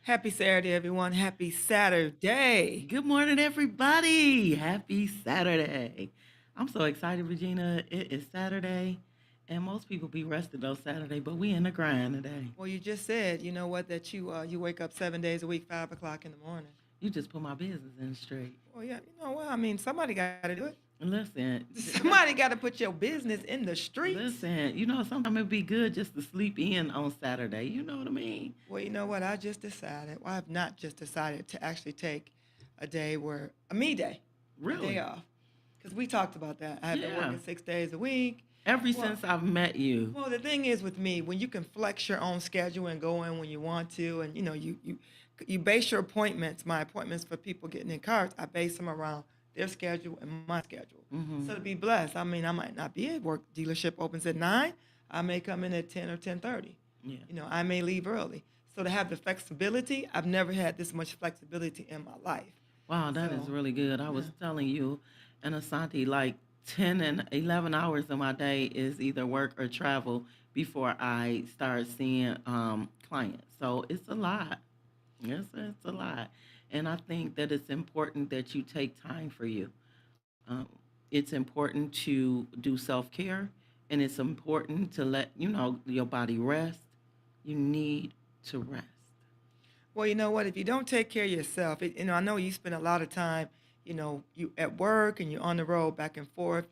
Happy Saturday, everyone. Happy Saturday. Good morning, everybody. Happy Saturday. I'm so excited, Regina. It is Saturday, and most people be rested on Saturday, but we in the grind today. Well, you just said, you know what, that you wake up 7 days a week, 5 o'clock in the morning. You just put my business in straight. Well, yeah, you know what? I mean, somebody got to do it. Listen, Somebody got to put your business in the streets. sometimes it'd be good just to sleep in on Saturday. You know what I mean? Well, you know what? I just decided. Well, I have not just decided to actually take a day where a me day, a day Really? off, because we talked about that. I have been Yeah. working 6 days a week. Ever Well, since I've met you. Well, the thing is with me, when you can flex your own schedule and go in when you want to, and you base your appointments, my appointments for people getting in cars, I base them around their schedule and my schedule. Hmm. So to be blessed, I mean, I might not be at work. Dealership opens at 9. I may come in at 10 or 10:30. Yeah. I may leave early. So to have the flexibility, I've never had this much flexibility in my life. Wow, that is So really good. I yeah. was telling you and Asante, like 10 and 11 hours of my day is either work or travel before I start seeing clients. So it's a lot. It's a lot. And I think that it's important that you take time for you. Um, it's important to do self care, and it's important to let your body rest. You need to rest. Well, you know what? If you don't take care of yourself, I know you spend a lot of time, you at work and you're on the road back and forth,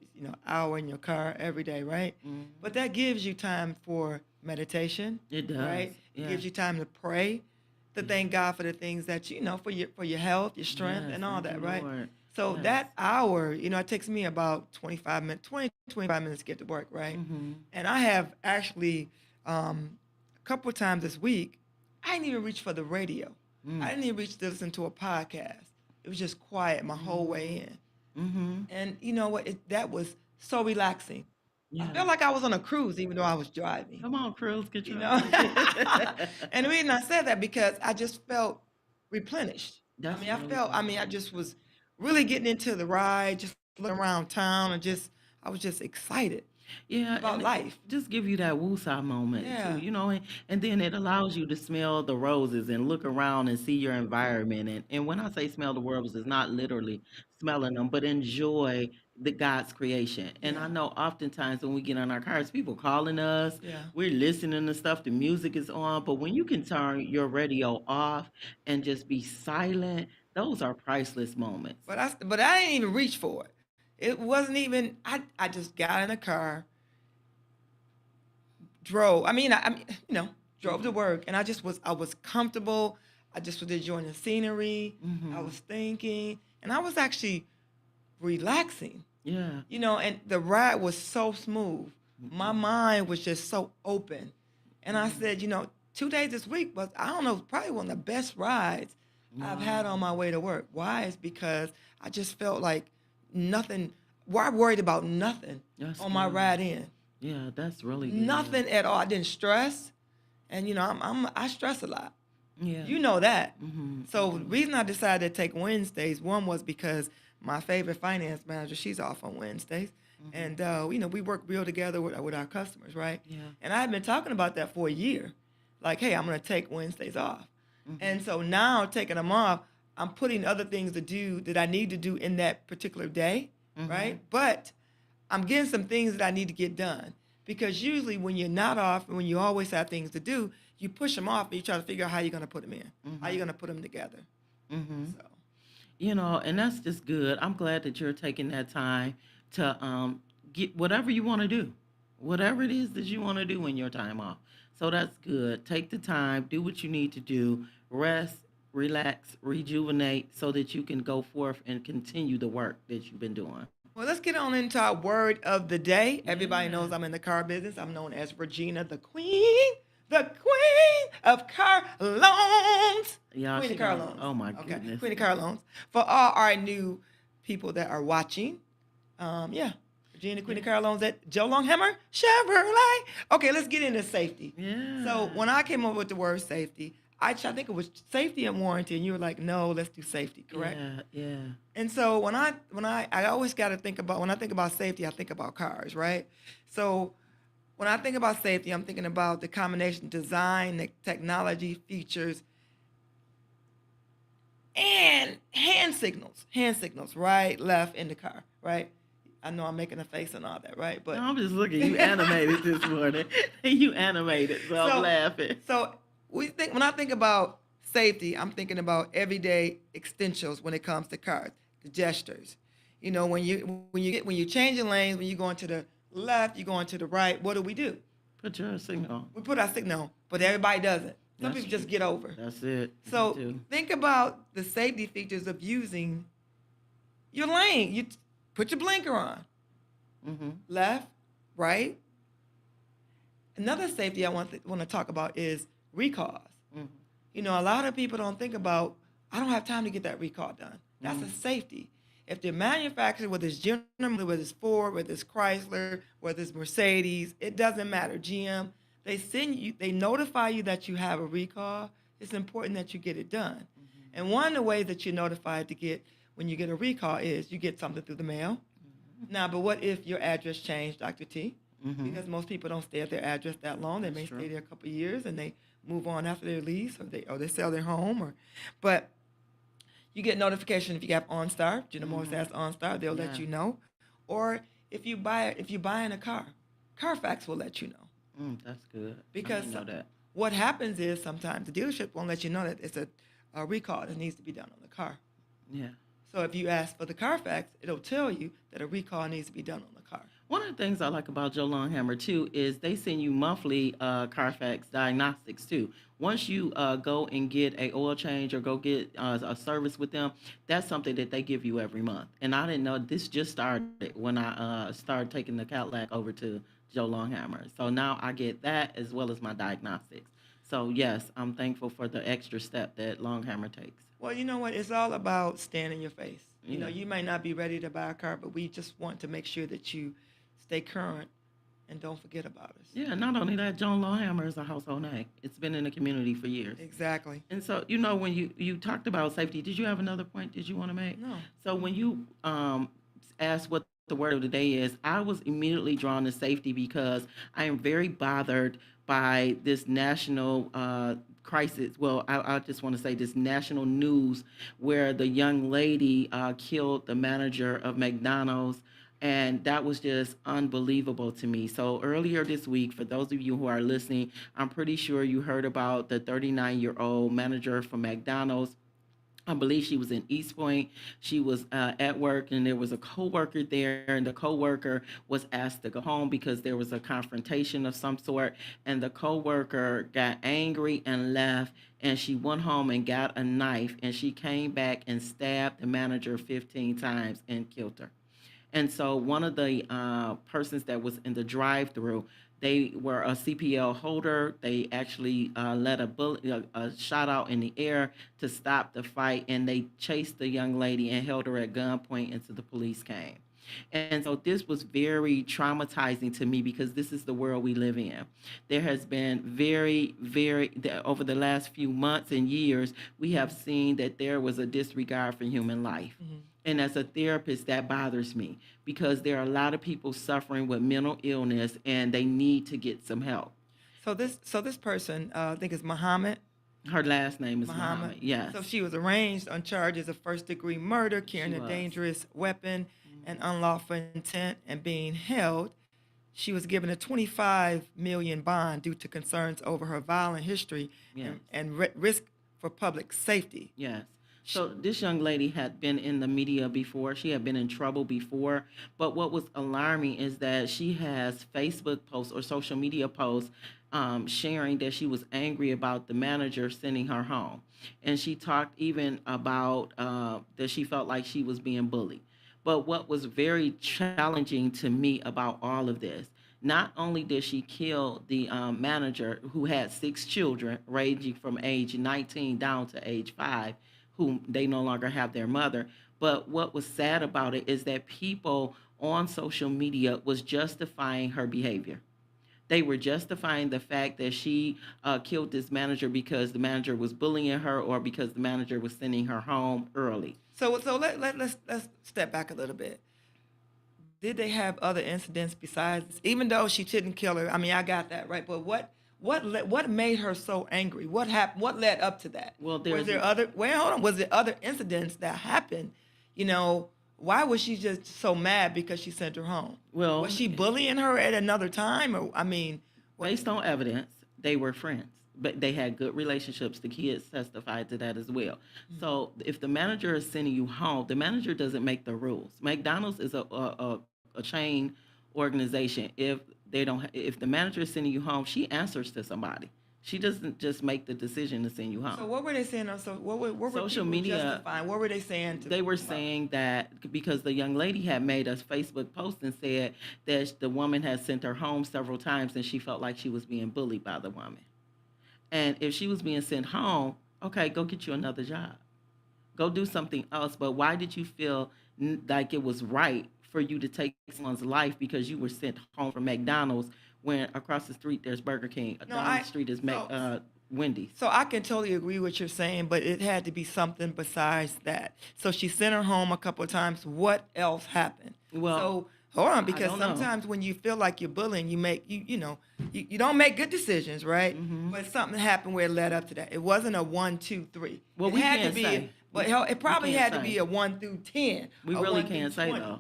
hour in your car every day, right? Hmm. But that gives you time for meditation, It does. right? It Yeah. gives you time to pray, to Yeah. thank God for the things that for your health, your strength, Yes. and all Thank you, that, right? Lord. So Yes. that hour, it takes me about 25 minutes, 20, 25 minutes to get to work, right? Hmm. And I have actually a couple of times this week, I didn't even reach for the radio. I Mm. didn't even reach to listen to a podcast. It was just quiet my whole way Mhm. in. Mhm. And you know what? That was so relaxing. I Yeah. felt like I was on a cruise even though I was driving, Come on, cruise you control. know? And the reason I said that because I just felt replenished. That's really I good. mean, I just was really getting into the ride, just looking around town and I was just excited Yeah, about and it life. just give you that woosah moment too, Yeah. and then it allows you to smell the roses and look around and see your environment. And when I say smell the roses, it's not literally smelling them, but enjoy the God's creation. And I Yeah. know oftentimes when we get in our cars, people calling us, Yeah. we're listening to stuff, the music is on, but when you can turn your radio off and just be silent, those are priceless moments. But I didn't even reach for it. It wasn't even. I just got in a car, drove. Drove to Mhm. work, and I was comfortable. I just was enjoying the scenery. I Mhm. was thinking, and I was actually relaxing. Yeah. And the ride was so smooth. My Mhm. mind was just so open, and I Mhm. said, 2 days this week was I don't know probably one of the best rides I've had on Wow. my way to work. Why? Is because I just felt like nothing. Why worried about nothing That's on my good. ride in? Yeah, that's really good. Nothing at all. I didn't stress, and I stress a lot. Yeah. You know that. Mhm. So the Mhm. reason I decided to take Wednesdays, one was because my favorite finance manager, she's off on Wednesdays, Mhm. and we work real together with our customers, right? Yeah. And I've been talking about that for a year, like, hey, I'm gonna take Wednesdays off, and Mhm. so now taking them off, I'm putting other things to do that I need to do in that particular day, Mhm. right? But I'm getting some things that I need to get done because usually when you're not off and when you always have things to do, you push them off and you try to figure out how you're going to put them in, how you're Mhm. going to put them together. Mhm. So, And that's just good. I'm glad that you're taking that time to get whatever you want to do. Whatever it is that you want to do in your time off. So that's good. Take the time, do what you need to do, rest, relax, rejuvenate so that you can go forth and continue the work that you've been doing. well, let's get on into our word of the day. Everybody knows Yeah. I'm in the car business. I'm known as Regina, the queen of car loans. Y'all, Queen she of car gonna, loans. oh my Okay, goodness. queen of car loans. For all our new people that are watching, yeah, Virginia Queen Yeah. of Car Loans at Joe Longhammer Chevrolet. Okay, let's get into safety. So Yeah. when I came up with the word safety, I think it was safety and warranty, and you were like, no, let's do safety, correct? Yeah. Yeah. And so when I always got to think about when I think about safety, I think about cars, right? So when I think about safety, I'm thinking about the combination design, the technology, features, And hand signals, right, left in the car, right? I know I'm making a face and all that, right? No, But I'm just looking. You animated this morning. You animated, so I'm so laughing. so when I think about safety, I'm thinking about everyday extensions when it comes to cars, the gestures. You know, when you change your lanes, when you're going to the left, you're going to the right, what do? Put your signal. We put our signal, but everybody doesn't. Some That's people just get over. that's it. Me So too. think about the safety features of using your lane. Put your blinker on, Mhm. left, right. Another safety I want to talk about is recalls. Mhm. You know, a lot of people don't think about, I don't have time to get that recall done. That's a Mhm. safety. If the manufacturer, whether it's General, whether it's Ford, whether it's Chrysler, whether it's Mercedes, it doesn't matter, GM, they notify you that you have a recall. It's important that you get it done. Mhm. And one of the ways that you're notified to get when you get a recall is you get something through the mail. Now, but what if your address changed, Dr. T? Mhm. Because most people don't stay at their address that long. They That's may true. stay there a couple of years and they move on after their lease, or they sell their home, but you get notification if you have OnStar. General Motors Mhm. has OnStar, they'll let Yeah. you know. Or if you buy in a car, Carfax will let you know. That's good. I Because didn't know that. what happens is sometimes the dealership won't let you know that it's a recall that needs to be done on the car. Yeah. So if you ask for the Carfax, it'll tell you that a recall needs to be done on the car. One of the things I like about Joe Longhammer too is they send you monthly Carfax diagnostics too. Once you go and get a oil change or go get a service with them, that's something that they give you every month. And I didn't know this just started when I started taking the Cadillac over to Joe Longhammer. So now I get that as well as my diagnostics. So yes, I'm thankful for the extra step that Longhammer takes. Well, you know what? It's all about staying in your face. You know, Yeah. you might not be ready to buy a car, but we just want to make sure that you stay current and don't forget about us. Yeah, not only that, John Lawhammer is a household name. It's been in the community for years. Exactly. And so, when you talked about safety, did you have another point did you want to make? No. So when you asked what the word of the day is, I was immediately drawn to safety because I am very bothered by this national crisis. Well, I just want to say this national news where the young lady killed the manager of McDonald's. And that was just unbelievable to me. So earlier this week, for those of you who are listening, I'm pretty sure you heard about the 39-year-old manager from McDonald's. I believe she was in East Point. She was at work, and there was a coworker there, and the coworker was asked to go home because there was a confrontation of some sort, and the coworker got angry and left, and she went home and got a knife, and she came back and stabbed the manager 15 times and killed her. And so one of the persons that was in the drive-through, they were a CPL holder. They actually let a bullet, a shot out in the air to stop the fight, and they chased the young lady and held her at gunpoint until the police came. And so this was very traumatizing to me because this is the world we live in. There has been over the last few months and years, we have seen that there was a disregard for human life. Hmm. And as a therapist, that bothers me because there are a lot of people suffering with mental illness and they need to get some help. So this person, I think it's Muhammad. Her last name is Muhammad. Muhammad. Yes, So she was arraigned on charges of first degree murder, she carrying a was. dangerous weapon, and Mhm. unlawful intent, and being held. She was given a 25 million bond due to concerns over her violent history Yes. and risk for public safety. Yes. Sh So this young lady had been in the media before. She had been in trouble before. But what was alarming is that she has Facebook posts or social media posts sharing that she was angry about the manager sending her home. And she talked even about that she felt like she was being bullied. But what was very challenging to me about all of this, not only did she kill the manager who had six children ranging from age 19 down to age 5, whom they no longer have their mother. But what was sad about it is that people on social media was justifying her behavior. They were justifying the fact that she killed this manager because the manager was bullying her or because the manager was sending her home early. let's step back a little bit. Did they have other incidents besides, even though she didn't kill her? I mean, I got that right, but what made her so angry? What happened? What led up to that? Well, Was there other? Well, hold on. Was there other incidents that happened? You know, why was she just so mad because she sent her home? well, Was she bullying her at another time, or I mean, what? based on evidence, they were friends, but they had good relationships. The kids testified to that as well. So if the manager is sending you home, the manager doesn't make the rules. McDonald's is a chain organization. If the manager is sending you home, she answers to somebody. She doesn't just make the decision to send you home. So what were they saying on what were Social people media, justifying? What were they saying to they were about? saying that because the young lady had made a Facebook post and said that the woman had sent her home several times and she felt like she was being bullied by the woman. And if she was being sent home, okay, go get you another job. Go do something else. But why did you feel like it was right for you to take someone's life because you were sent home from McDonald's when across the street there's Burger King, No, down the street is so Wendy's? so I can totally agree with what you're saying, but it had to be something besides that. So she sent her home a couple of times. What else happened? Well, So hold on, I because don't know. sometimes when you feel like you're bullying, you make you don't make good decisions, right? Mm-hmm. But something happened where it led up to that. It wasn't a 1, 2, 3. Well, It we had to can't be, say. but hell, it probably can't had to say. be a 1 through 10. We a really 1 through can't say 20. though.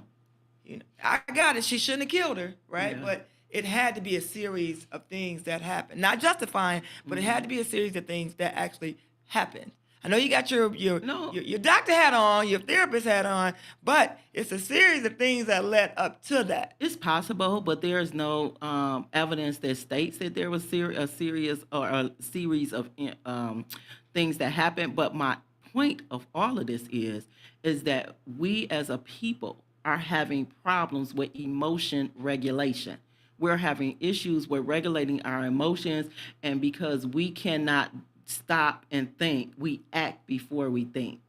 I got it. She shouldn't have killed her, right? Yeah. But it had to be a series of things that happened. Not justifying, but it had to be a series of things that actually happened. I know you got No. your doctor hat on, your therapist hat on, but it's a series of things that led up to that. It's possible, but there is no evidence that states that there was a series or a series of things that happened. But my point of all of this is that we as a people are having problems with emotion regulation. We're having issues with regulating our emotions, and because we cannot stop and think, we act before we think.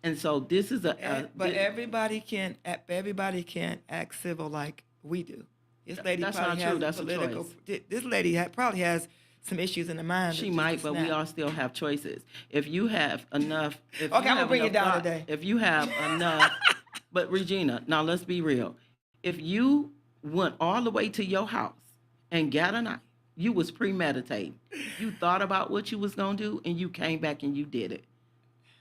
And so this is But everybody can't act civil like we do. This lady that's probably not has true. That's a political. choice. This lady probably has some issues in the mind. She that just might, but we snap. all still have choices. If you have enough, if Okay, you I'm gonna have bring it enough down thought, today. if you have enough, but Regina, now let's be real. If you went all the way to your house and got a knife, you was premeditating. You thought about what you was gonna do, and you came back and you did it.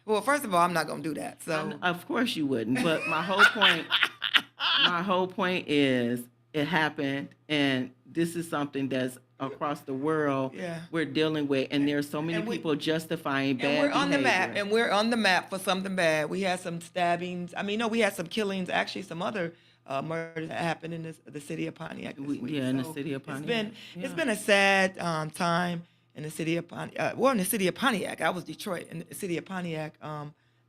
Well, first of all, I'm not gonna do that. So Of course you wouldn't. But my whole point is it happened, and this is something that's across the world yeah. we're dealing with, and there's so many And we- people justifying And bad we're on the map, behavior. and we're on the map for something bad. We had some stabbings. I mean, no, we had some killings. Actually, some other murders that happened in the city of Pontiac this week. Yeah, in the city of Pontiac. It's Yeah. been a sad time in the city of Pontiac. Well, in the city of Pontiac, I was Detroit in the city of Pontiac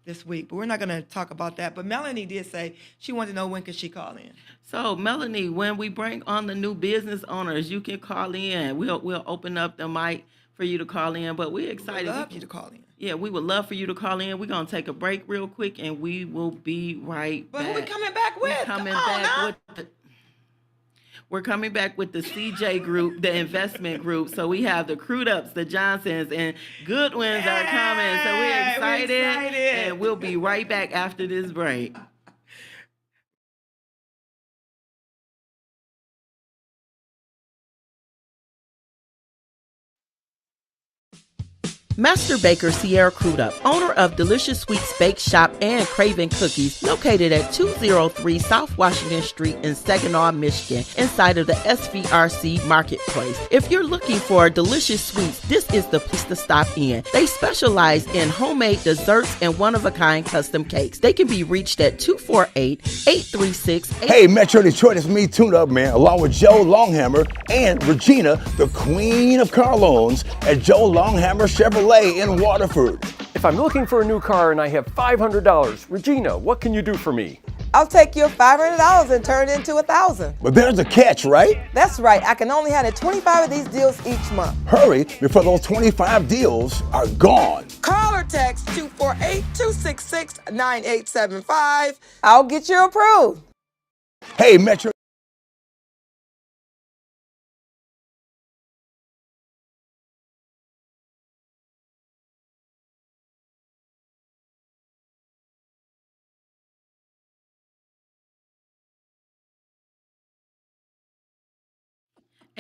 this week, but we're not going to talk about that. But Melanie did say she wanted to know when could she call in. So, Melanie, when we bring on the new business owners, you can call in. We'll open up the mic for you to call in, but we're I'd excited. love you to call in. Yeah, we would love for you to call in. We're gonna take a break real quick, and we will be right But back. who we coming back with? We're coming Come on back now. with we're coming back with the CJ Group, the investment group. So we have the Crudups, the Johnsons, and Goodwins are coming. So we're Yay, we're excited, excited. and we'll be right back after this break. Master Baker Sierra Crudup, owner of Delicious Sweets Bake Shop and Craven Cookies, located at 203 South Washington Street in Saginaw, Michigan, inside of the SVRC Marketplace. If you're looking for delicious sweets, this is the place to stop in. They specialize in homemade desserts and one-of-a-kind custom cakes. They can be reached at 248-836. Hey, Metro Detroit, it's me, Tune Up Man, along with Joe Longhammer and Regina, the queen of car loans at Joe Longhammer Chevrolet in Waterford. If I'm looking for a new car and I have $500, Regina, what can you do for me? I'll take your $500 and turn it into $1,000. But there's a catch, right? That's right. I can only handle 25 of these deals each month. Hurry before those 25 deals are gone. Call or text 248-266-9875. I'll get you approved. Hey, Metro.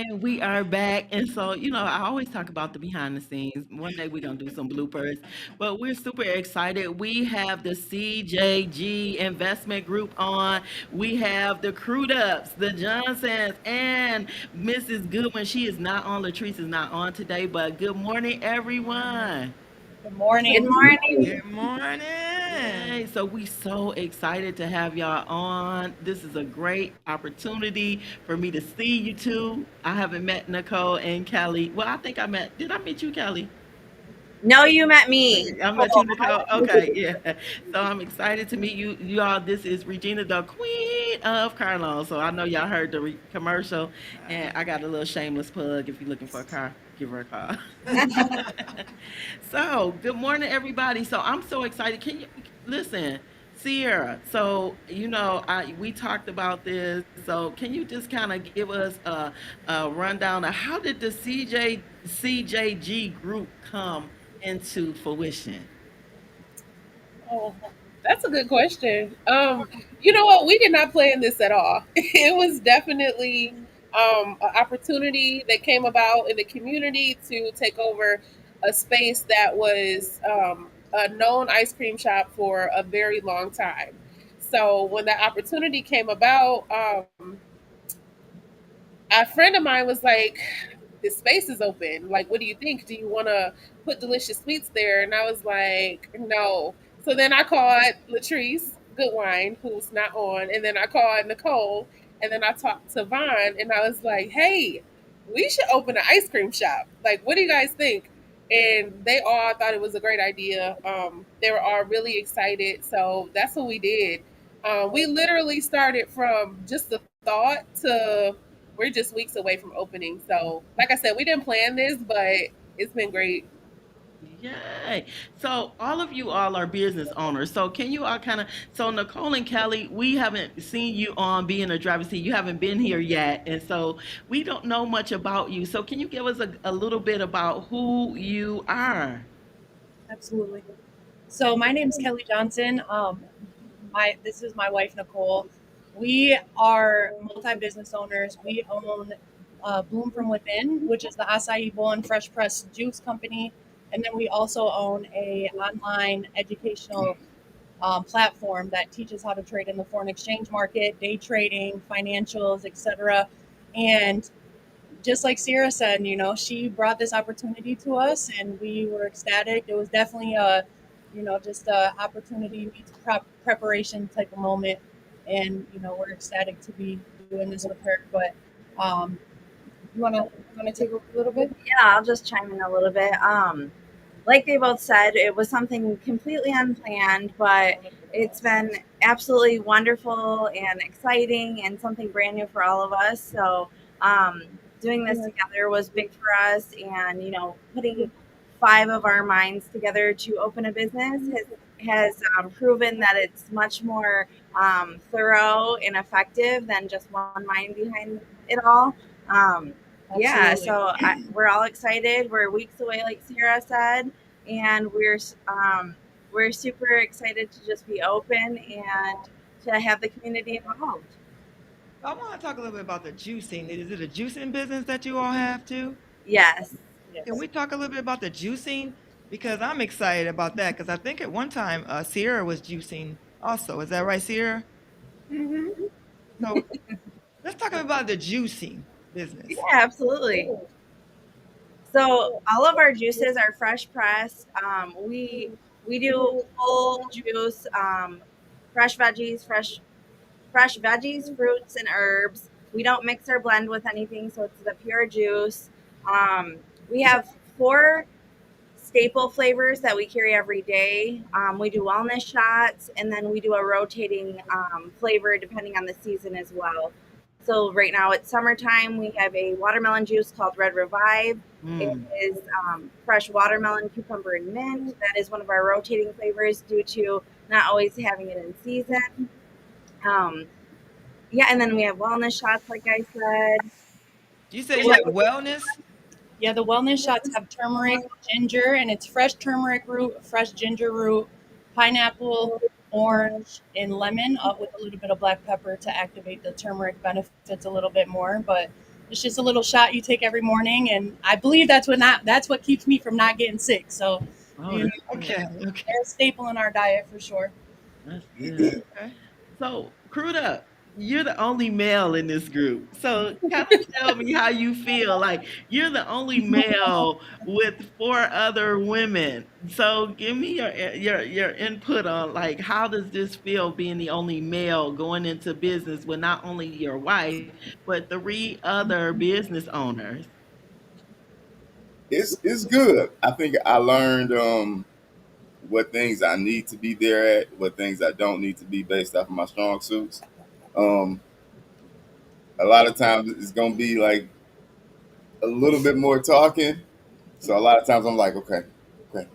And we are back. And so, I always talk about the behind the scenes. One day we're going to do some bloopers, but we're super excited. We have the CJG Investment Group on. We have the Crude Ups, the Johnsons, and Mrs. Goodwin. She is not on. Latrice is not on today, but good morning, everyone. Good morning. Good morning. Good morning. Yay. So we so excited to have y'all on. This is a great opportunity for me to see you two. I haven't met Nicole and Kelly. Well, I think did I meet you, Kelly? No, you met me. I met you, Nicole. Okay, yeah. So I'm excited to meet you all. This is Regina, the Queen of Car Loans. So I know y'all heard the commercial, and I got a little shameless plug. If you're looking for a car, give her a call. So good morning, everybody. So I'm so excited. Can you listen, Sierra? So we talked about this. So can you just kind of give us a rundown of how did the CJG group come into fruition? Oh, that's a good question. You know what? We did not plan this at all. It was definitely an opportunity that came about in the community to take over a space that was a known ice cream shop for a very long time. So when that opportunity came about, a friend of mine was like, "This space is open. Like, what do you think? Do you want to put Delicious Sweets there?" And I was like, "No." So then I called Latrice Goodwine, who's not on, and then I called Nicole, and then I talked to Vaughn, and I was like, "Hey, we should open an ice cream shop. Like, what do you guys think?" And they all thought it was a great idea. They were all really excited. So that's what we did. We literally started from just the thought to we're just weeks away from opening. So, like I said, we didn't plan this, but it's been great. Yay. So all are business owners. So can you all so Nicole and Kelly, we haven't seen you on being a driver's seat. You haven't been here yet. And so we don't know much about you. So can you give us a little bit about who you are? Absolutely. So my name's Kelly Johnson. This is my wife Nicole. We are multi-business owners. We own Bloom from Within, which is the acai bowl and fresh pressed juice company, and then we also own a online educational platform that teaches how to trade in the foreign exchange market, day trading, financials, etc. And just like Sierra said, she brought this opportunity to us, and we were ecstatic. It was definitely just a opportunity meets preparation type of moment, and we're ecstatic to be doing this with her. But you wanna take a little bit? Yeah, I'll just chime in a little bit. Like they both said, it was something completely unplanned, but it's been absolutely wonderful and exciting and something brand new for all of us. So doing this together was big for us, and putting 5 of our minds together to open a business has proven that it's much more thorough and effective than just one mind behind it all. Yeah, so we're all excited. We're weeks away, like Sierra said, and we're super excited to just be open and to have the community involved. I want to talk a little bit about the juicing. Is it a juicing business that you all have too? Yes. Can we talk a little bit about the juicing? Because I'm excited about that. Because I think at one time Sierra was juicing also. Is that right, Sierra? Mm-hmm. So let's talk about the juicing business. Yeah, absolutely. So all of our juices are fresh pressed. We do full juice, fresh veggies, fruits, and herbs. We don't mix or blend with anything, so it's the pure juice. We have 4 staple flavors that we carry every day. We do wellness shots, and then we do a rotating flavor depending on the season as well. So right now it's summertime. We have a watermelon juice called Red Revive. It is fresh watermelon, cucumber, and mint. That is one of our rotating flavors due to not always having it in season. Yeah, and then we have wellness shots, like I said. You say you have wellness? Yeah, the wellness shots have turmeric, ginger, and it's fresh turmeric root, fresh ginger root, pineapple, orange, and lemon, with a little bit of black pepper to activate the turmeric benefits a little bit more. But It's just a little shot you take every morning, and I believe that's what keeps me from not getting sick. So, Oh, you know, that's good. Okay. Okay. they're a staple in our diet for sure. That's good. Okay. So, Crude Up, you're the only male in this group. So, kind of tell me how you feel. Like, you're the only male with four other women. So, give me your input on like how does this feel being the only male going into business with not only your wife but three other business owners. It's good. I think I learned what things I need to be there at, what things I don't need to be based off of my strong suits. Um, a lot of times it's gonna be like a little bit more talking. So a lot of times I'm like, okay, okay,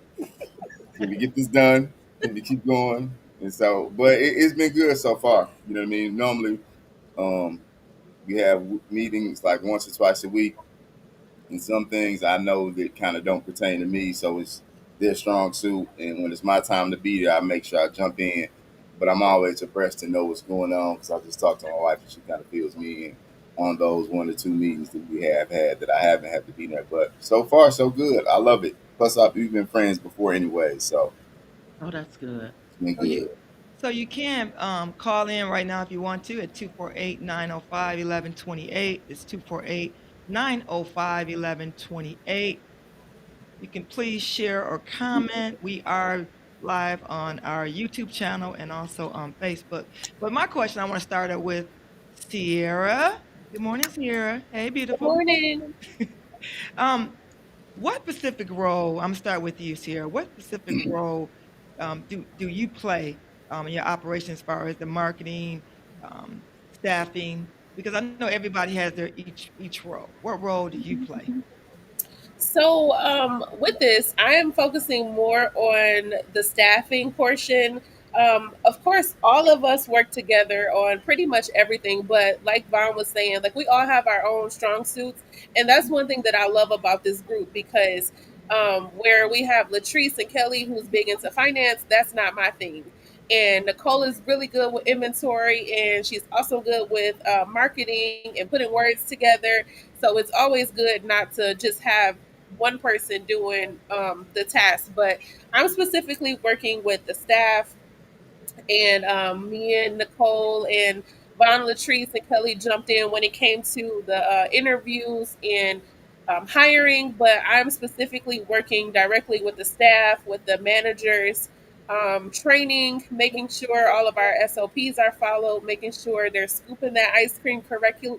can we get this done? Can we keep going? And so, but it's been good so far. You know what I mean? Normally, um, we have meetings like once or twice a week, and some things I know that kind of don't pertain to me, so it's their strong suit. And when it's my time to be there, I make sure I jump in. But I'm always abreast to know what's going on because I just talk to my wife and she kind of fills me in on those 1 or 2 meetings that we have had that I haven't had to be there. But so far, so good. I love it. Plus, we've been friends before anyway, so Oh, that's good. it's been So you good. so you can call in right now if you want to at 248-905-1128. It's 248-905-1128. You can please share or comment. We are live on our YouTube channel and also on Facebook. But my question I want to start out with Sierra. Good morning, Sierra. Hey, Good beautiful. morning. What specific role, I'm gonna start with you, Sierra. What specific role do you play in your operation as far as the marketing, staffing? Because I know everybody has their each role. What role do you play? So, with this, I am focusing more on the staffing portion. Of course, all of us work together on pretty much everything, but like Vaughn was saying, like we all have our own strong suits. And that's one thing that I love about this group because where we have Latrice and Kelly, who's big into finance, that's not my thing. And Nicole is really good with inventory, and she's also good with marketing and putting words together. So it's always good not to just have one person doing the task, but I'm specifically working with the staff and me and Nicole and Von Latrice and Kelly jumped in when it came to the interviews and hiring, but I'm specifically working directly with the staff, with the managers, training, making sure all of our SOPs are followed, making sure they're scooping that ice cream correctly,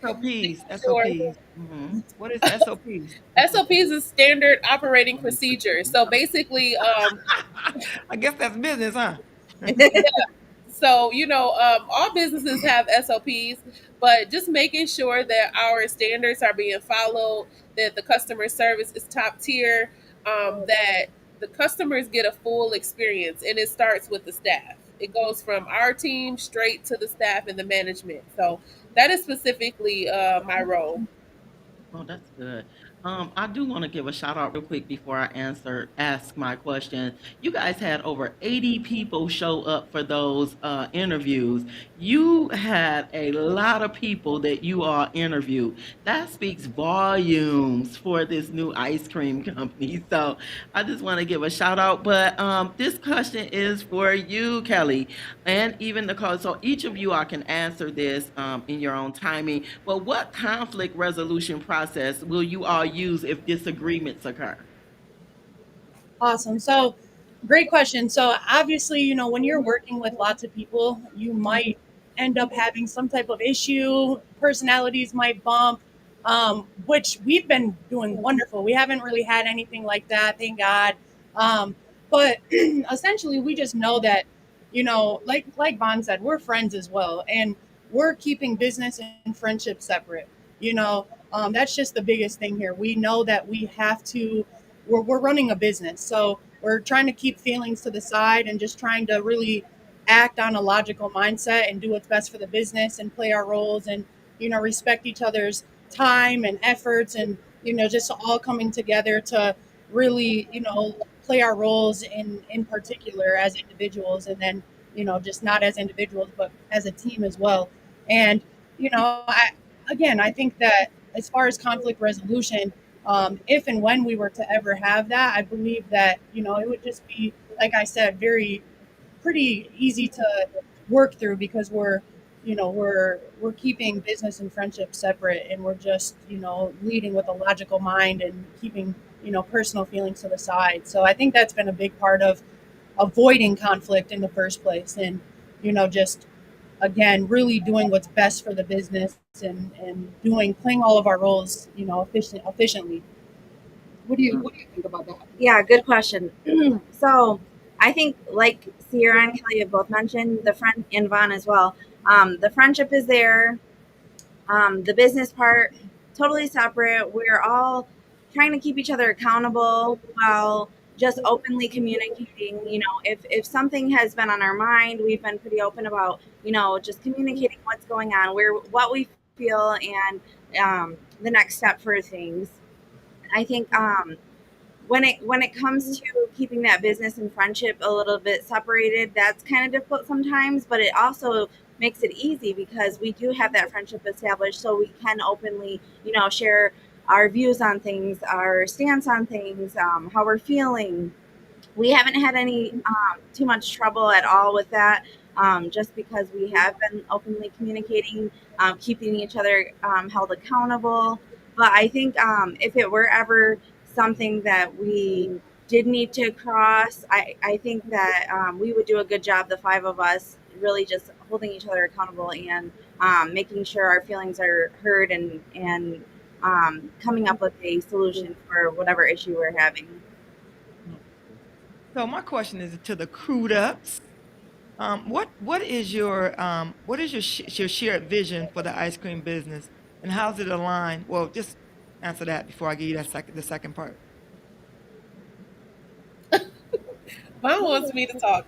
SOPs, sure SOPs. Hmm. What is SOPs? SOPs is standard operating procedure. So basically, I guess that's business, huh? so all businesses have SOPs, but just making sure that our standards are being followed, that the customer service is top tier, that the customers get a full experience, and it starts with the staff. It goes from our team straight to the staff and the management. So that is specifically my role. Oh, that's good. I do want to give a shout out real quick before I ask my question. You guys had over 80 people show up for those interviews. You had a lot of people that you all interviewed. That speaks volumes for this new ice cream company. So I just want to give a shout out. But this question is for you, Kelly, and even Nicole. So each of you all can answer this in your own timing. But what conflict resolution process will you all use if disagreements occur? Awesome. So, great question. So, obviously, when you're working with lots of people, you might end up having some type of issue. Personalities might bump, which we've been doing wonderful. We haven't really had anything like that, thank God. But essentially, we just know that, like Vaughn said, we're friends as well, and we're keeping business and friendship separate. That's just the biggest thing here. We know that we have to we're running a business. So we're trying to keep feelings to the side and just trying to really act on a logical mindset and do what's best for the business and play our roles and, respect each other's time and efforts and, just all coming together to really, play our roles in particular as individuals and then, just not as individuals, but as a team as well. And, I again, I think that as far as conflict resolution, if and when we were to ever have that, I believe that, it would just be, like I said, pretty easy to work through because we're keeping business and friendship separate, and we're just, leading with a logical mind and keeping, personal feelings to the side. So I think that's been a big part of avoiding conflict in the first place, and, just again, really doing what's best for the business, and playing all of our roles, efficiently. What do you think about that? Yeah, good question. So I think, like Sierra and Kelly have both mentioned, the friend and Vaughn as well. The friendship is there. The business part, totally separate. We're all trying to keep each other accountable while just openly communicating. If something has been on our mind, we've been pretty open about, just communicating what's going on, what we feel, and the next step for things. I think when it comes to keeping that business and friendship a little bit separated, that's kind of difficult sometimes, but it also makes it easy because we do have that friendship established, so we can openly, share our views on things, our stance on things, how we're feeling. We haven't had any too much trouble at all with that, just because we have been openly communicating, keeping each other held accountable. But I think if it were ever something that we did need to cross, I think that we would do a good job, the five of us, really just holding each other accountable and making sure our feelings are heard, and coming up with a solution for whatever issue we're having. So my question is to the crewed ups. What is your shared vision for the ice cream business, and how's it aligned? Well, just answer that before I give you the second part. Mom wants me to talk.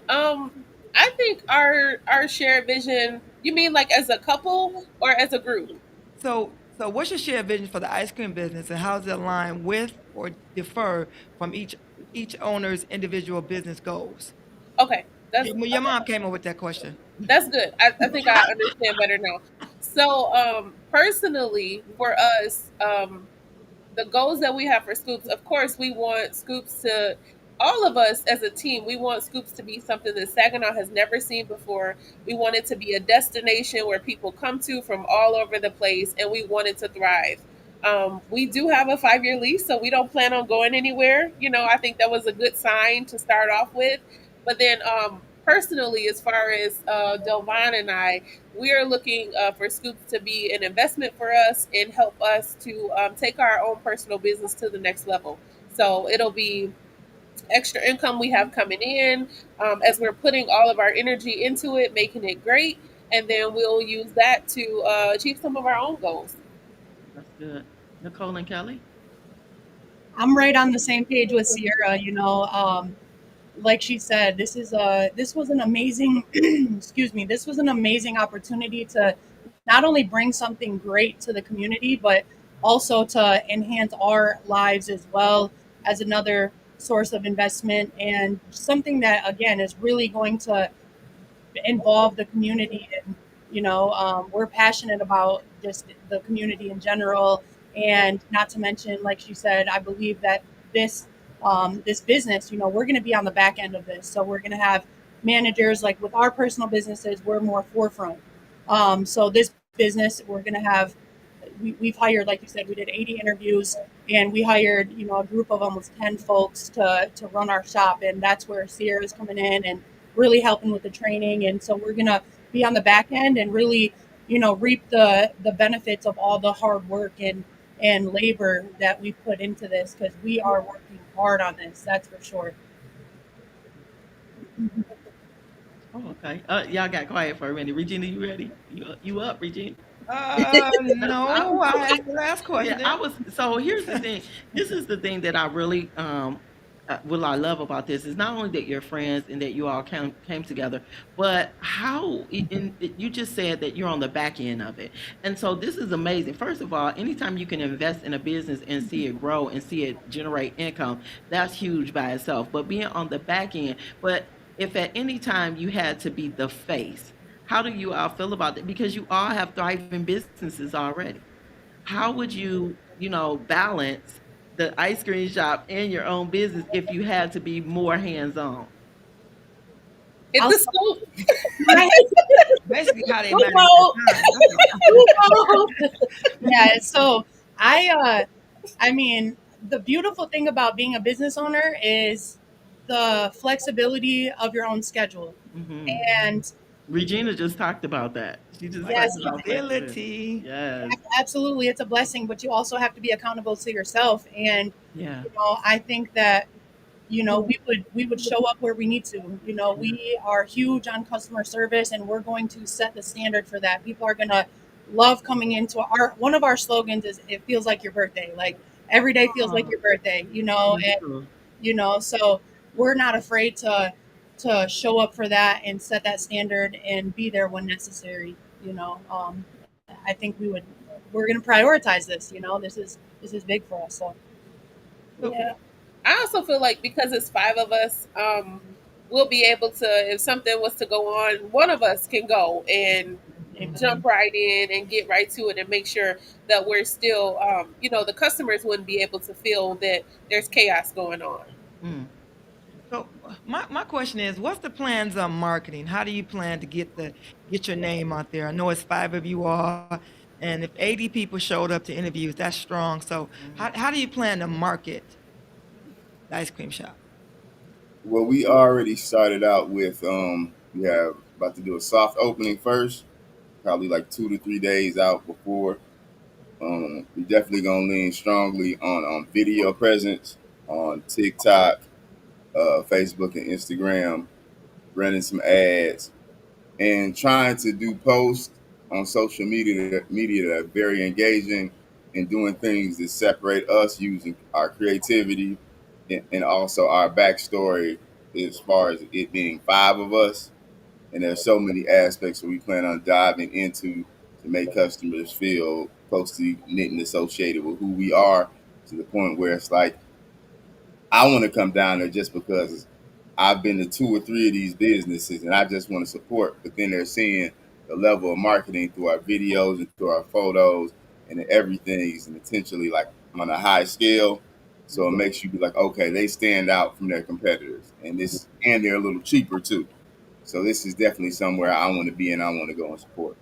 um, I think our shared vision. You mean like as a couple or as a group? So what's your shared vision for the ice cream business, and how does it align with or differ from each owner's individual business goals? Okay, Your mom came up with that question. that's good. I think I understand better now. So, personally, for us, the goals that we have for Scoops, of course, we want Scoops to, all of us as a team, we want Scoops to be something that Saginaw has never seen before. We want it to be a destination where people come to from all over the place, and we want it to thrive. We do have a 5-year lease, so we don't plan on going anywhere. I think that was a good sign to start off with. But then, personally, as far as Delvon and I, we are looking for Scoops to be an investment for us and help us to take our own personal business to the next level. So it'll be extra income we have coming in as we're putting all of our energy into it, making it great, and then we'll use that to achieve some of our own goals. That's good. Nicole and Kelly? I'm right on the same page with Sierra. Like she said, this was an amazing excuse me, this was an amazing opportunity to not only bring something great to the community, but also to enhance our lives as well, as another source of investment, and something that again is really going to involve the community. And we're passionate about just the community in general, and not to mention, like she said, I believe that this business, we're going to be on the back end of this. So we're going to have managers, like with our personal businesses, we're more forefront. So this business, we're going to have, we've hired, like you said, we did 80 interviews, and we hired, a group of almost 10 folks to run our shop. And that's where Sierra's coming in and really helping with the training. And so we're going to be on the back end and really, reap the benefits of all the hard work and labor that we put into this, because we are working hard on this, that's for sure. Oh, okay. Y'all got quiet for a minute. Regina, you ready? You up, Regina? No, I asked the last question. Yeah, I was. So here's the thing. This is the thing that I really, what I love about this is not only that you're friends and that you all came together, but how you just said that you're on the back end of it. And so this is amazing. First of all, anytime you can invest in a business and see it grow and see it generate income, that's huge by itself. But being on the back end, but if at any time you had to be the face How do you all feel about it? Because you all have thriving businesses already. How would you, balance the ice cream shop and your own business if you had to be more hands-on? If I'll the start. school, Basically, how they Who manage wrote? their time. Yeah, so I mean, the beautiful thing about being a business owner is the flexibility of your own schedule. Hmm. And Regina just talked about that. She just yes, talked about flexibility. Flexibility. Yes. absolutely, it's a blessing, but you also have to be accountable to yourself. And Yeah. I think that we would show up where we need to. We are huge on customer service, and we're going to set the standard for that. People are gonna love coming into our one of our slogans is it feels like your birthday. Like every day feels like Oh, your birthday, and beautiful. so we're not afraid to show up for that and set that standard and be there when necessary. I think we're going to prioritize this. This is big for us. So Yeah. I also feel like because it's five of us, we'll be able to, if something was to go on, one of us can go and jump right in and get right to it and make sure that we're still, the customers wouldn't be able to feel that there's chaos going on. Mm. So my question is, what's the plans on marketing? How do you plan to get your name out there? I know it's five of you all, and if 80 people showed up to interviews, that's strong. So how do you plan to market the ice cream shop? Well, we already started out with we have about to do a soft opening first, probably like 2 to 3 days out before. We definitely gonna lean strongly on video presence on TikTok, Facebook, and Instagram, running some ads, and trying to do posts on social media that are very engaging and doing things that separate us using our creativity and also our backstory as far as it being five of us. And there's so many aspects that we plan on diving into to make customers feel closely knit and associated with who we are, to the point where it's like I want to come down there just because I've been to 2 or 3 of these businesses and I just want to support. But then they're seeing the level of marketing through our videos and through our photos, and everything is intentionally like on a high scale. So it makes you be like, okay, they stand out from their competitors, and they're a little cheaper too. So this is definitely somewhere I want to be and I want to go and support.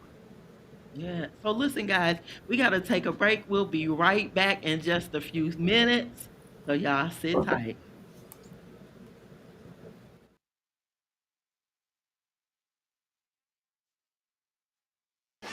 Yeah. So listen, guys, we got to take a break. We'll be right back in just a few minutes. So y'all sit tight.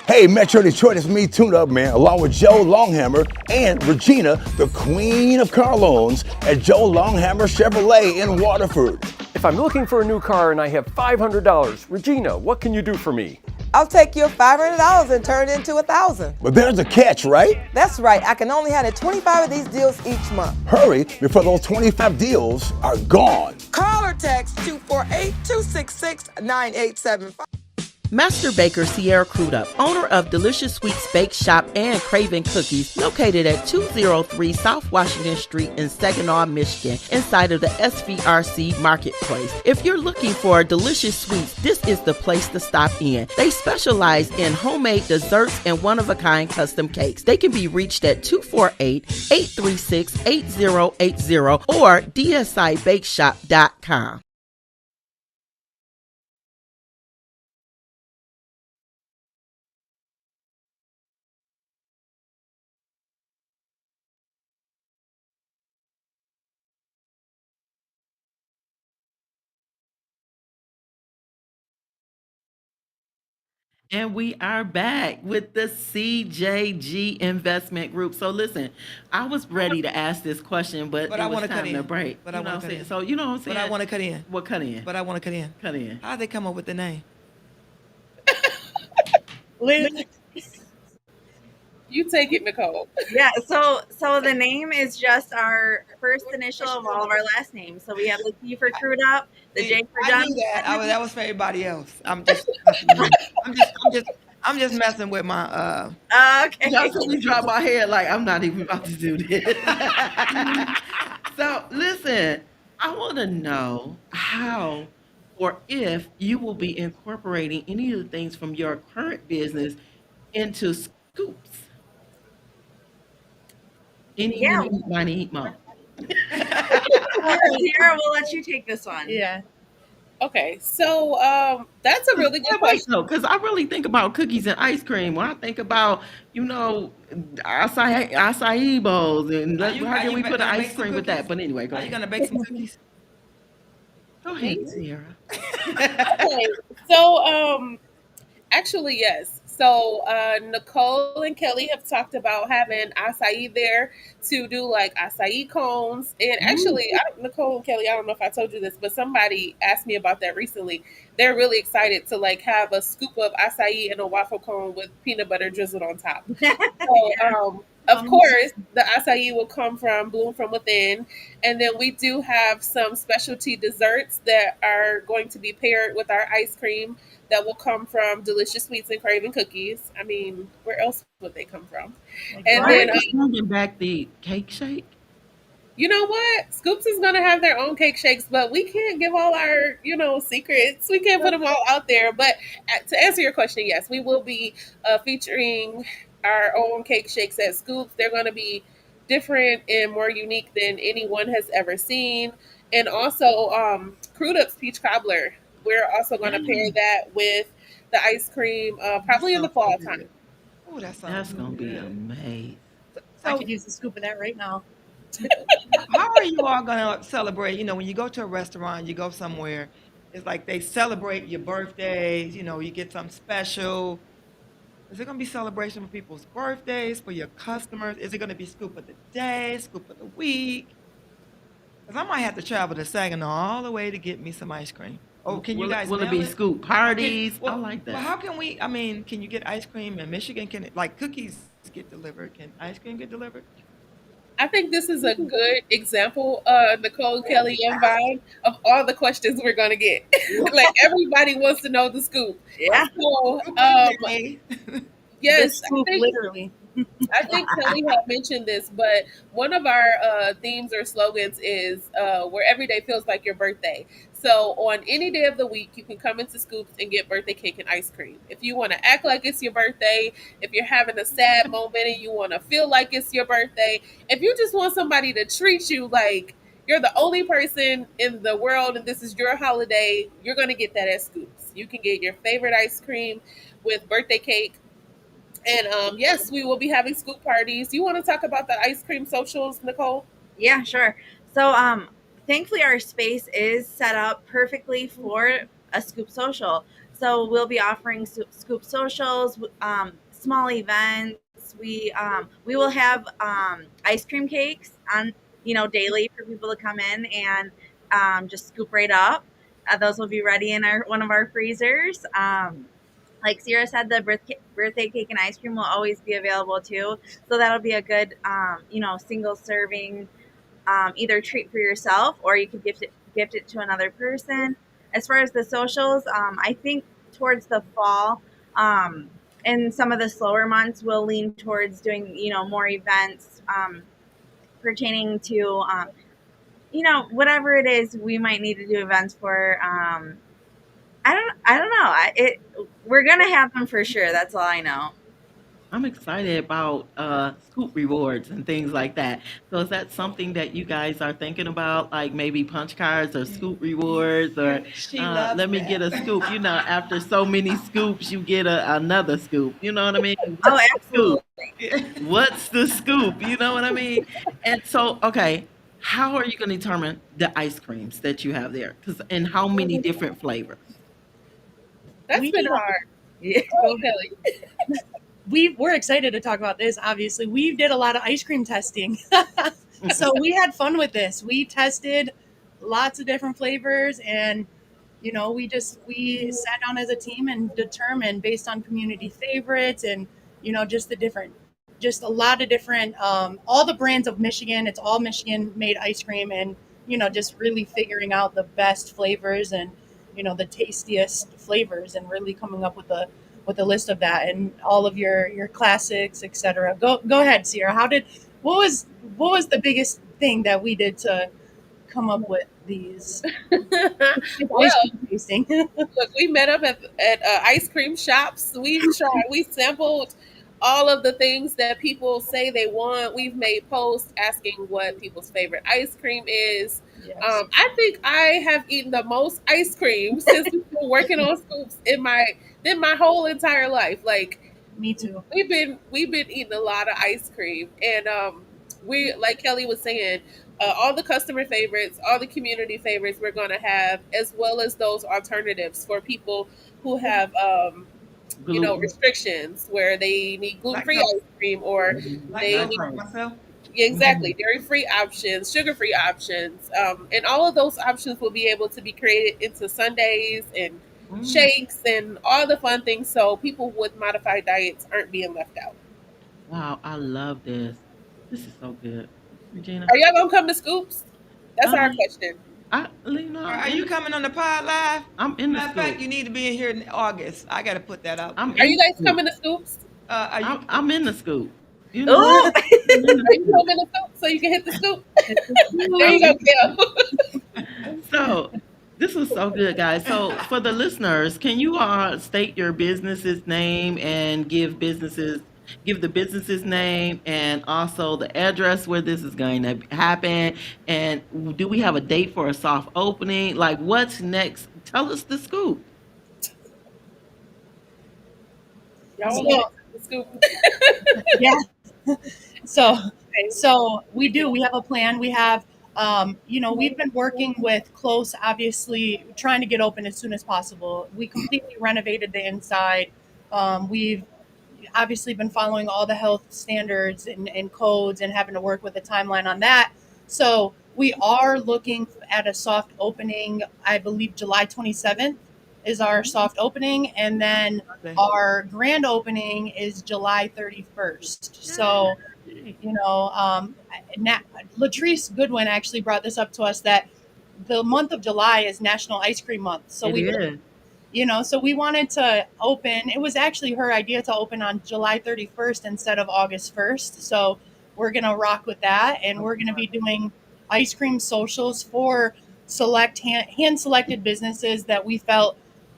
Hey, Metro Detroit, it's me, Tune Up Man, along with Joe Longhammer and Regina, the Queen of Car Loans at Joe Longhammer Chevrolet in Waterford. If I'm looking for a new car and I have $500, Regina, what can you do for me? I'll take your $500 and turn it into 1,000. But there's a catch, right? That's right. I can only handle 25 of these deals each month. Hurry before those 25 deals are gone. Call or text 248-266-9875. Master Baker Sierra Crudup, owner of Delicious Sweets Bake Shop and Craven Cookies, located at 203 South Washington Street in Saginaw, Michigan, inside of the SVRC Marketplace. If you're looking for delicious sweets, this is the place to stop in. They specialize in homemade desserts and one-of-a-kind custom cakes. They can be reached at 248-836-8080 or dsibakeshop.com. And we are back with the CJG Investment Group. So listen, I was ready to ask this question, but But it I was want to cut time to in. break. But I You know want what to I'm cut saying? in. So you know what I'm saying? But I want to cut in. What cut in? But I want to cut in. Cut in. How'd they come up with the name? Liz, You take it, Nicole. Yeah, so the name is just our first initial of all of our last names. So we have the T for Crude Up, the J for I Dumb. knew that. That was for everybody else. I'm just messing with my Okay. Y'all see me drop my head like I'm not even about to do this. So listen, I want to know how or if you will be incorporating any of the things from your current business into Scoops. Any, Yeah. mini, miny, mo. Sierra, we'll let you take this one. Yeah. Okay, so that's a really good Wait, question. no, because I really think about cookies and ice cream. When I think about, acai bowls, and Are you how are can you we ba- put gonna ice bake some cream with that? cookies? But anyway, go Are you ahead. gonna bake some cookies? Go ahead, Sierra. Okay, so actually, yes. So Nicole and Kelly have talked about having acai there to do like acai cones. And actually, Nicole and Kelly, I don't know if I told you this, but somebody asked me about that recently. They're really excited to like have a scoop of acai in a waffle cone with peanut butter drizzled on top. So, of course, the acai will come from Bloom from Within. And then we do have some specialty desserts that are going to be paired with our ice cream that will come from Delicious Sweets and Craven Cookies. I mean, where else would they come from? And Why are then, you bringing back the cake shake? you know what? Scoops is going to have their own cake shakes, but we can't give all our, secrets. We can't put them all out there. But to answer your question, yes, we will be featuring our own cake shakes at Scoops. They're going to be different and more unique than anyone has ever seen. And also, Crude Up's Peach Cobbler. We're also going to pair that with the ice cream, probably in the fall time. Oh, that sounds That's so gonna be good. amazing. I So, could use the scoop of that right now. how are you all gonna celebrate? When you go to a restaurant, you go somewhere, it's like they celebrate your birthdays. You get something special. Is it gonna be celebration for people's birthdays, for your customers? Is it gonna be scoop of the day, scoop of the week? Because I might have to travel to Saginaw all the way to get me some ice cream. Oh, can you guys Will it mail be it? scoop parties? I Well, like well, that. how can we? I mean, can you get ice cream in Michigan? Can it, like cookies get delivered? Can ice cream get delivered? I think this is a good example, Nicole, Kelly, and Vine, of all the questions we're going to get. Like, everybody wants to know the scoop. Yeah. So, Okay. yes, The scoop, literally. I think Kelly had mentioned this, but one of our themes or slogans is where every day feels like your birthday. So on any day of the week, you can come into Scoops and get birthday cake and ice cream. If you want to act like it's your birthday, if you're having a sad moment and you want to feel like it's your birthday, if you just want somebody to treat you like you're the only person in the world and this is your holiday, you're going to get that at Scoops. You can get your favorite ice cream with birthday cake. And yes, we will be having scoop parties. You want to talk about the ice cream socials, Nicole? Yeah, sure. So, thankfully, our space is set up perfectly for a Scoop Social. So we'll be offering Scoop Socials, small events. We will have ice cream cakes on daily for people to come in and just scoop right up. Those will be ready in one of our freezers. Like Sierra said, the birthday cake and ice cream will always be available too. So that'll be a good, single serving, either treat for yourself or you could gift it to another person. As far as the socials, I think towards the fall, and some of the slower months, we'll lean towards doing, more events pertaining to, whatever it is we might need to do events for. I don't know. We're gonna have them for sure. That's all I know. I'm excited about scoop rewards and things like that. So is that something that you guys are thinking about, like maybe punch cards or scoop rewards, or She loves let me that. get a scoop? After so many scoops, you get another scoop. You know what I mean? Oh, What's the scoop? absolutely. What's the scoop? You know what I mean? And so, okay, how are you going to determine the ice creams that you have there? And how many different flavors? That's We been hard. Yeah. Go, Kelly. We're excited to talk about this. Obviously, we did a lot of ice cream testing, so we had fun with this. We tested lots of different flavors, and we sat down as a team and determined based on community favorites and just a lot of different all the brands of Michigan. It's all Michigan made ice cream, and just really figuring out the best flavors and the tastiest flavors, and really coming up with a list of that and all of your classics, etc. Go ahead, Sierra. What was the biggest thing that we did to come up with these Well, ice cream tasting? look, we met up at ice cream shops. We sampled all of the things that people say they want. We've made posts asking what people's favorite ice cream is. Yes. I think I have eaten the most ice cream since we've been working on scoops in my whole entire life. Like, Me too. we've been eating a lot of ice cream, and we, like Kelly was saying, all the customer favorites, all the community favorites we're going to have, as well as those alternatives for people who have Gluten. restrictions where they need gluten-free Lactose. ice cream, or Like they that need for myself. exactly dairy-free options, sugar-free options, and all of those options will be able to be created into sundaes and shakes and all the fun things, so people with modified diets aren't being left out. Wow, I love this. This is so good. Regina? Are y'all gonna come to Scoops? That's our question. Are you coming on the pod live? I'm in the Matter of fact, Scoop. you need to be in here in August. I got to put that out. I'm Are in you the guys Scoop. coming to Scoops? Are you? I'm in the Scoop. You know Oh, what? I'm in are the you Scoop. coming to Scoop so you can hit the Scoop? There you go, Gail. So this was so good, guys. So for the listeners, can you all state your business's name and give the business's name and also the address where this is going to happen? And do we have a date for a soft opening? Like, what's next? Tell us the scoop. Y'all So- want the Scoop? Yeah. So we do. We have a plan. We have, we've been working with Close, obviously, trying to get open as soon as possible. We completely renovated the inside. We've obviously been following all the health standards and codes and having to work with a timeline on that. So we are looking at a soft opening. I believe July 27th is our soft opening, and then our grand opening is July 31st. So, Latrice Goodwin actually brought this up to us, that the month of July is National Ice Cream Month. So so we wanted to open. It was actually her idea to open on July 31st instead of August 1st. So we're going to rock with that. And we're going to be doing ice cream socials for select hand selected businesses that we felt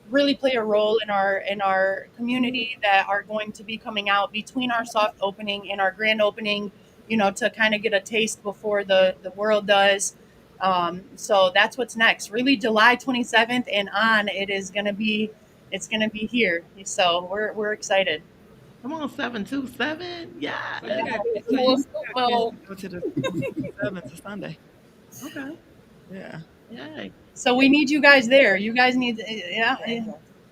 really play a role in our community, that are going to be coming out between our soft opening and our grand opening, to kind of get a taste before the world does. So that's what's next. Really, July 27th and on, it's gonna be here. So we're excited. Come on, 727. Yeah. Full Scoop mode. Go to the 7th to Sunday. Okay. Yeah. Yay. So we need you guys there. You guys need,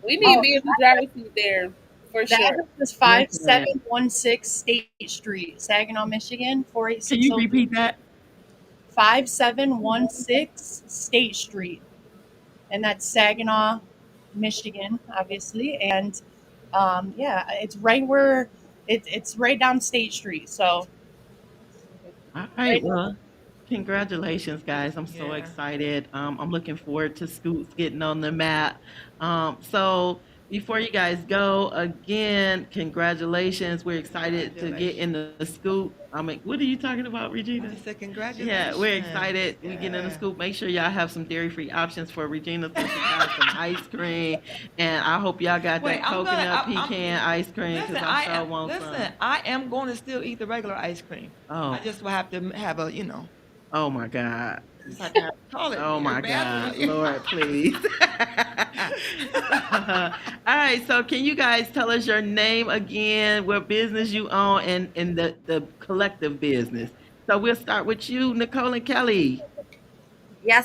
We need me in the driver's seat there for The sure. address is 5716 State Street, Saginaw, Michigan, 486. Can you repeat that? 5716 State Street, and that's Saginaw, Michigan, obviously. And it's right where it's right down State Street. So, All right. Well, congratulations, guys. I'm so Yeah. excited. I'm looking forward to Scoops getting on the map. So before you guys go, again, congratulations. We're excited to get in the Scoop. I mean, what are you talking about, Regina? I said congratulations. Yeah, we're excited. We get in the Scoop. Make sure y'all have some dairy-free options for Regina. So she got some ice cream, and I hope y'all got Wait, that coconut pecan ice cream, because I sure want some. I am going to still eat the regular ice cream. Oh. I just will have to have a, Oh my God. call it. Oh my God, bathroom. Lord, please. All right, so can you guys tell us your name again, what business you own, and the collective business? So we'll start with you, Nicole and Kelly. Yeah,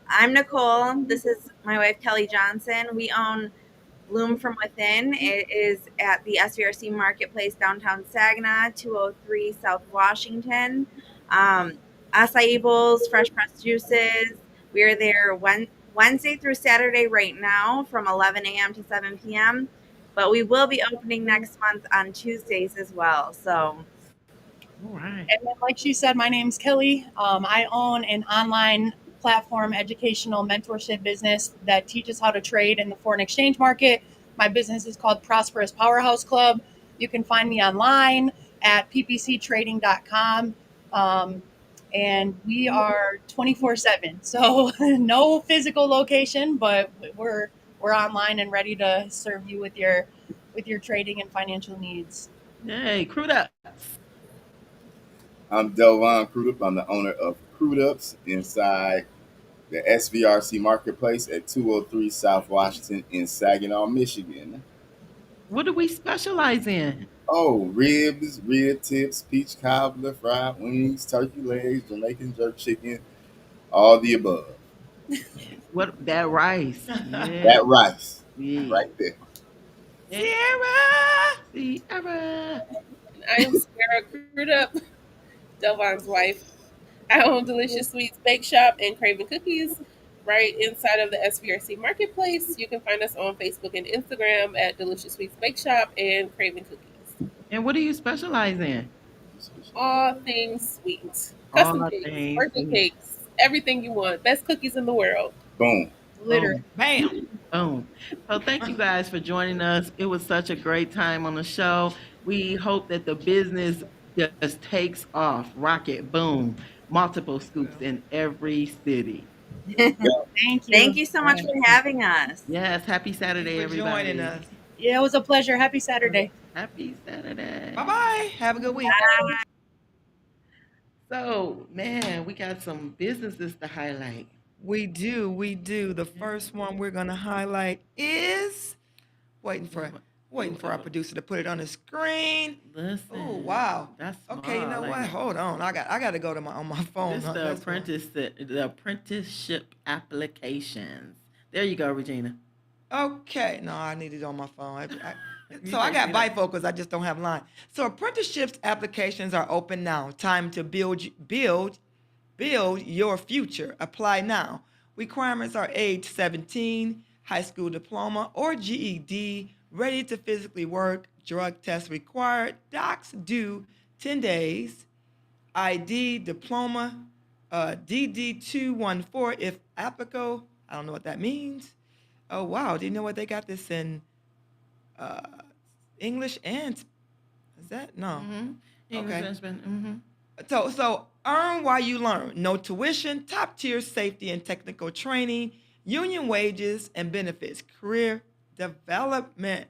I'm Nicole. This is my wife, Kelly Johnson. We own Bloom From Within. It is at the SVRC Marketplace, downtown Saginaw, 203 South Washington. Acai bowls, fresh pressed juices. We are there Wednesday through Saturday right now from 11 a.m. to 7 p.m. But we will be opening next month on Tuesdays as well. So, All right. and then, like she said, my name's Kelly. I own an online platform educational mentorship business that teaches how to trade in the foreign exchange market. My business is called Prosperous Powerhouse Club. You can find me online at ppctrading.com. and we are 24/7. So no physical location, but we're online and ready to serve you with your trading and financial needs. Yay, Crude Up. I'm Delvon Crudup. I'm the owner of Crudups inside the SVRC Marketplace at 203 South Washington in Saginaw, Michigan. What do we specialize in? Oh, ribs, rib tips, peach cobbler, fried wings, turkey legs, Jamaican jerk chicken, all the above. What that rice? Yeah, That rice yeah. right there. Sierra. I am Sierra Crudup, Delvon's wife. I own Delicious Sweets Bake Shop and Craven Cookies right inside of the SVRC Marketplace. You can find us on Facebook and Instagram at Delicious Sweets Bake Shop and Craven Cookies. And what do you specialize in? All things sweet. All Custom cakes, things birthday sweet. cakes, everything you want. Best cookies in the world. Boom. Literally. Bam. Boom. So thank you guys for joining us. It was such a great time on the show. We hope that the business just takes off. Rocket, boom. Multiple scoops in every city. Thank you. Thank you so much for having us. Yes, happy Saturday, For everybody. joining us. Yeah, it was a pleasure. Happy Saturday. Happy Saturday. Bye-bye. Have a good week. So, man, we got some businesses to highlight. We do. The first one we're gonna highlight is waiting for our producer to put it on the screen. Listen. Oh wow. That's Okay, you know smart, what? like- Hold on. I got to go to on my phone. This Huh? the That's one. the apprenticeship applications. There you go, Regina. Okay. No, I need it on my phone. You So I can got see that. bifocals. I just don't have line. So apprenticeships applications are open now. Time to build your future. Apply now. Requirements are age 17, high school diploma or GED, ready to physically work, drug test required, docs due 10 days, ID, diploma, DD214 if applicable. I don't know what that means. Oh, wow. Do you know what they got this in uh, English and is that? No. English Okay. husband. So earn while you learn. No tuition, top tier safety and technical training, union wages and benefits, career development.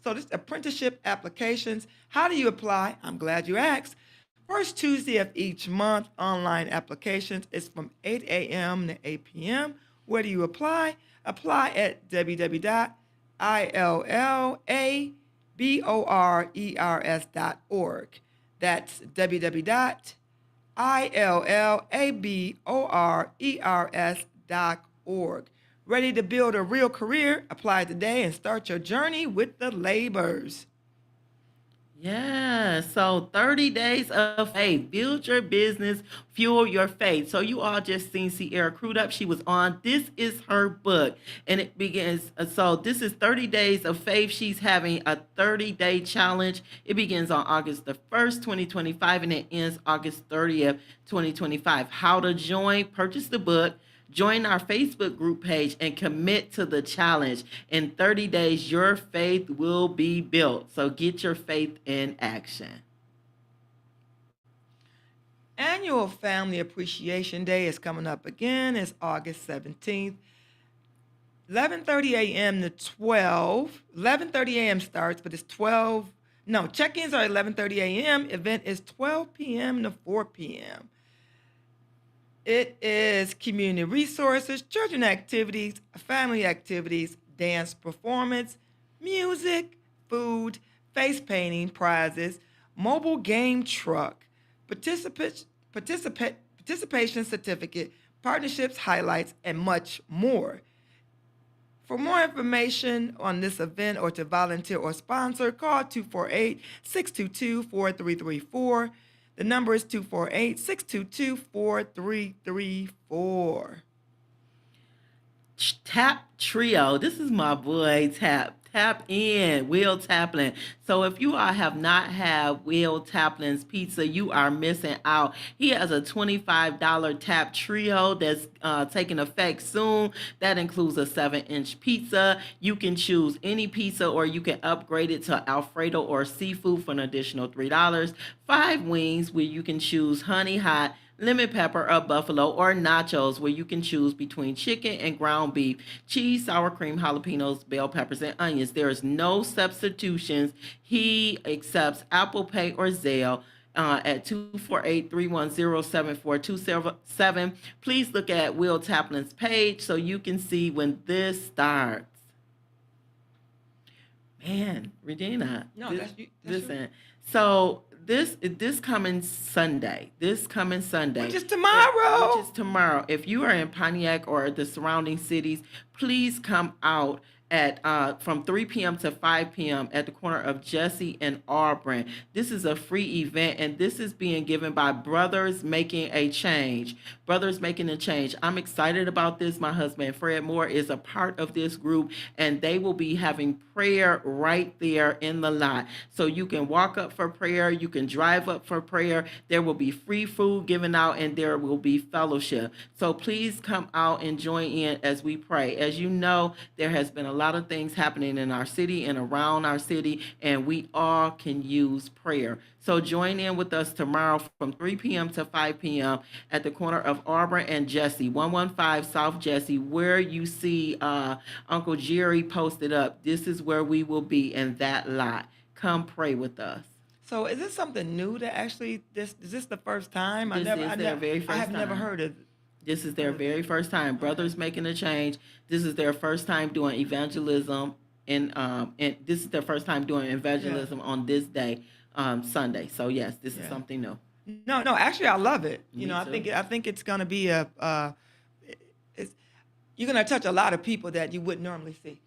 So this apprenticeship applications. How do you apply? I'm glad you asked. First Tuesday of each month, online applications is from 8 a.m. to 8 p.m. Where do you apply? Apply at www.illabors.org. That's www.illabors.org. Ready to build a real career? Apply today and start your journey with the labors. Yeah, so 30 days of faith. Build your business, fuel your faith. So you all just seen Sierra Crudup. She was on. This is her book. And it begins, so this is 30 days of faith. She's having a 30-day challenge. It begins on August the 1st, 2025, and it ends August 30th, 2025. How to join, purchase the book. Join our Facebook group page and commit to the challenge. In 30 days, your faith will be built. So get your faith in action. Annual Family Appreciation Day is coming up again. It's August 17th. 11:30 a.m. to 12. 11:30 a.m. starts, but it's 12. No, check-ins are 11:30 a.m. Event is 12 p.m. to 4 p.m. It is community resources, children activities, family activities, dance performance, music, food, face painting, prizes, mobile game truck, participation certificate, partnerships, highlights, and much more. For more information on this event or to volunteer or sponsor, call 248-622-4334. The number is 248-622-4334. Tap Trio. This is my boy Tap. Tap in Will Taplin. So if you all have not had Will Taplin's pizza, you are missing out. He has a $25 Tap Trio that's taking effect soon. That includes a 7-inch pizza. You can choose any pizza or you can upgrade it to Alfredo or seafood for an additional $3. 5 wings where you can choose honey hot, lemon pepper of buffalo, or nachos, where you can choose between chicken and ground beef, cheese, sour cream, jalapenos, bell peppers, and onions. There is no substitutions. He accepts Apple Pay or Zelle. At 248-310-7427. Please look at Will Taplin's page so you can see when this starts. Man, Regina. No, that's you. That's Listen. So this coming Sunday. Which is tomorrow. Which is tomorrow. If you are in Pontiac or the surrounding cities, please come out at from 3 p.m. to 5 p.m. at the corner of Jesse and Auburn. This is a free event, and this is being given by Brothers Making a Change. Brothers Making a Change. I'm excited about this. My husband, Fred Moore, is a part of this group, and they will be having prayer right there in the lot. So you can walk up for prayer. You can drive up for prayer. There will be free food given out, and there will be fellowship. So please come out and join in as we pray. As you know, there has been a lot of things happening in our city and around our city, and we all can use prayer. So join in with us tomorrow from 3 p.m. to 5 p.m. at the corner of Auburn and Jesse, 115 South Jesse, where you see Uncle Jerry posted up. This is where we will be, in that lot. Come pray with us. So is this something new that actually, is this the first time? This is their very first I have never time. heard of it. This is their very first time. Brothers Making a Change. This is their first time doing evangelism, and this is their first time doing evangelism on this day, Sunday. So yes, this is something new. No, actually, I love it. Me I too. think it's gonna be you're gonna touch a lot of people that you wouldn't normally see.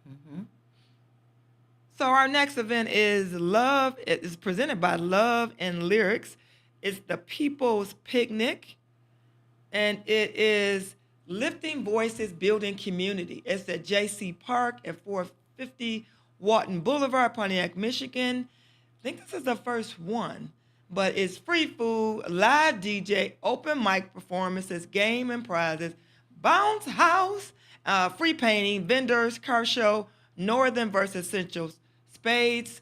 Mm-hmm. So our next event is Love. It is presented by Love and Lyrics. It's the People's Picnic, and it is lifting voices, building community. It's at J.C. Park at 450 Walton Boulevard, Pontiac, Michigan. I think this is the first one, but it's free food, live DJ, open mic performances, game and prizes, bounce house, free painting, vendors, car show, Northern versus Central, spades,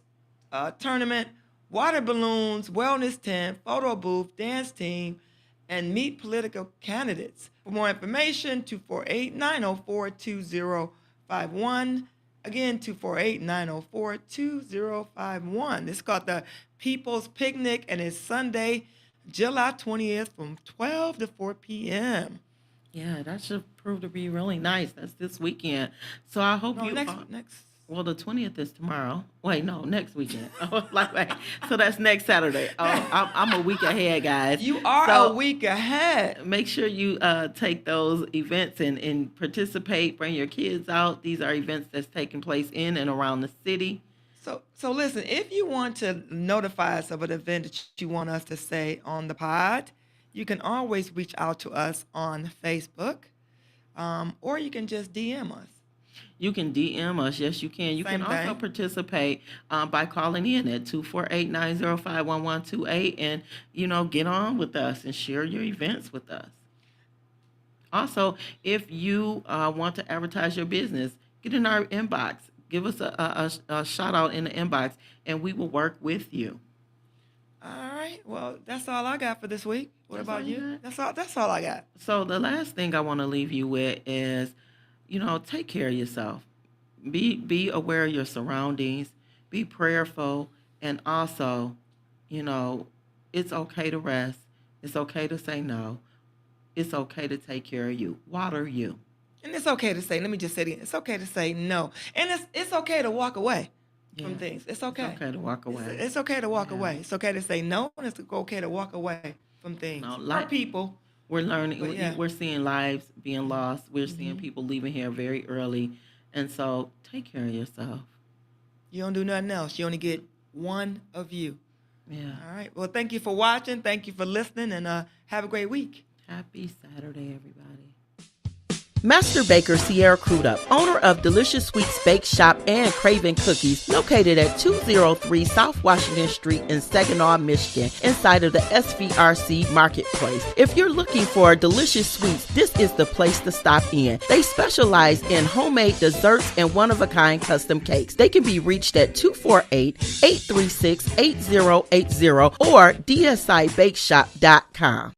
tournament, water balloons, wellness tent, photo booth, dance team, and meet political candidates. For more information, 248-904-2051. Again, 248-904-2051. This is called the People's Picnic, and it's Sunday, July 20th from 12 to 4 p.m. Yeah, that should prove to be really nice. That's this weekend. So I hope No, you next. Well, the 20th is tomorrow. Wait, no, next weekend. Wait. So that's next Saturday. I'm a week ahead, guys. You are a week ahead. Make sure you take those events and participate. Bring your kids out. These are events that's taking place in and around the city. So listen, if you want to notify us of an event that you want us to say on the pod, you can always reach out to us on Facebook, or you can just DM us. You can DM us. Yes, you can. You Same can also thing. participate by calling in at 248-905-1128 and, get on with us and share your events with us. Also, if you want to advertise your business, get in our inbox. Give us a shout out in the inbox, and we will work with you. All right. Well, that's all I got for this week. What That's about all you you? got? That's all I got. So the last thing I want to leave you with is, take care of yourself. Be aware of your surroundings. Be prayerful, and also, it's okay to rest. It's okay to say no. It's okay to take care of you. Water you. And it's okay to say. Let me just say it again. It's okay to say no, and it's okay to walk away from Yeah. things. It's okay. It's okay to walk away. It's okay to walk Yeah. away. It's okay to say no, and it's okay to walk away from things. No, Or like- people. We're learning. But yeah. We're seeing lives being lost. We're seeing people leaving here very early, and so take care of yourself. You don't do nothing else. You only get one of you. Yeah. All right. Well, thank you for watching. Thank you for listening, and have a great week. Happy Saturday, everybody. Master Baker Sierra Crudup, owner of Delicious Sweets Bake Shop and Craven Cookies, located at 203 South Washington Street in Saginaw, Michigan, inside of the SVRC Marketplace. If you're looking for delicious sweets, this is the place to stop in. They specialize in homemade desserts and one-of-a-kind custom cakes. They can be reached at 248-836-8080 or dsibakeshop.com.